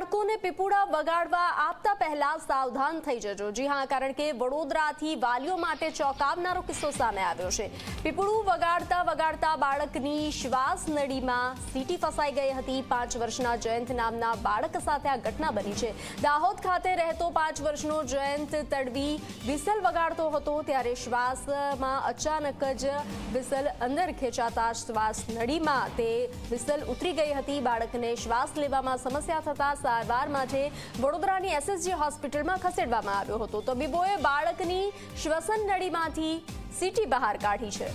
બાળકોને પીપુડા વગાડવા આપતા પહેલા સાવધાન થઈ જજો। જી હા, કારણ કે વડોદરાથી વાલીઓ માટે ચોંકાવનારો કિસ્સો સામે આવ્યો છે। પીપુડું વગાડતા વગાડતા બાળકની શ્વાસ નળીમાં સીટી ફસાઈ ગઈ હતી। 5 વર્ષના જયંત નામના બાળક સાથે આ ઘટના બની છે। દાહોદ ખાતે રહેતો 5 વર્ષનો જયંત તડવી વિસલ વગાડતો હતો, ત્યારે શ્વાસમાં અચાનક જ વિસલ અંદર ખેંચાતા શ્વાસ નળીમાં તે વિસલ ઉતરી ગઈ હતી। બાળકને શ્વાસ લેવામાં સમસ્યા થતા સારવાર માટે વડોદરાની SSG હોસ્પિટલમાં ખસેડવામાં આવ્યો હતો। તબીબોએ બાળકની શ્વસન નળીમાંથી સીટી બહાર કાઢી છે।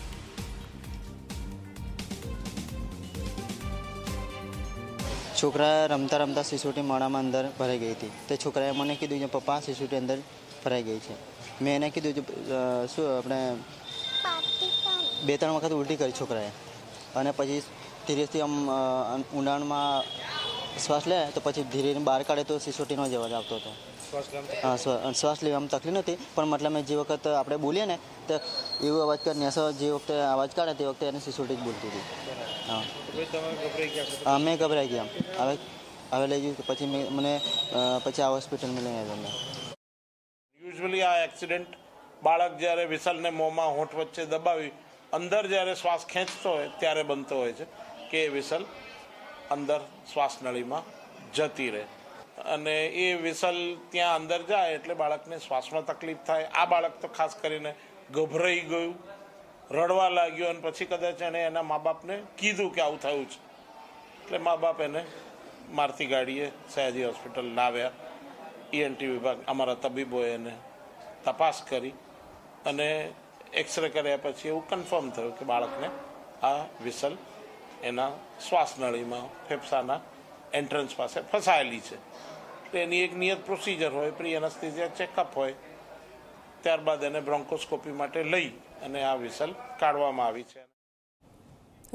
છોકરા રમતા રમતા સિસોટી મોઢામાં અંદર ભરાઈ ગઈ હતી। તે છોકરાએ મને કીધું કે પપ્પા સિસોટી અંદર ભરાઈ ગઈ છે। મેં એને કીધું શું આપણે 2-3 વખત ઉલટી કરી છોકરાએ, અને પછી ધીરેથી આમ ઊંડાણમાં શ્વાસ લે તો પછી ધીરે બહાર કાઢે તો સિસોટીનો જ અવાજ આવતો હતો। હા, શ્વાસ લેવામાં તકલીફ નથી, પણ મતલબ જે વખત આપણે બોલીએ ને તો એવો અવાજ કરે, જે વખતે અવાજ કાઢે તે વખતે એને સિસોટી જ બોલતી હતી। હા, અમે ગભરાઈ ગયા। હવે લઈ ગયું પછી મને પછી આ હોસ્પિટલમાં લઈ આવ્યા। યુઝ્યુઅલી આ એક્સિડન્ટ બાળક જ્યારે વિસલને મોંમાં હોઠ વચ્ચે દબાવી અંદર જ્યારે શ્વાસ ખેંચતો હોય ત્યારે બનતો હોય છે કે એ વિસલ અંદર શ્વાસનળીમાં જતી રહે, અને એ વિસલ ત્યાં અંદર જાય એટલે બાળકને શ્વાસમાં તકલીફ થાય। આ બાળક તો ખાસ કરીને ગભરાઈ ગયું, રડવા લાગ્યું, અને પછી કદાચ એણે એના મા બાપને કીધું કે આવું થયું છે, એટલે મા બાપ એને મારતી ગાડીએ સયાજી હોસ્પિટલ લાવ્યા। ENT વિભાગ અમારા તબીબોએ એને તપાસ કરી અને એક્સરે કર્યા પછી એવું કન્ફર્મ થયું કે બાળકને આ વિસલ એના શ્વાસનળીમાં ફેફસાના એન્ટ્રન્સ પાસે ફસાયેલી છે। તો એની એક નિયત પ્રોસિજર હોય, પ્રી એનેસ્થેસિયા ચેકઅપ હોય, ત્યારબાદ એને બ્રોન્કોસ્કોપી માટે લઈ અને આ વિસલ કાઢવામાં આવી છે।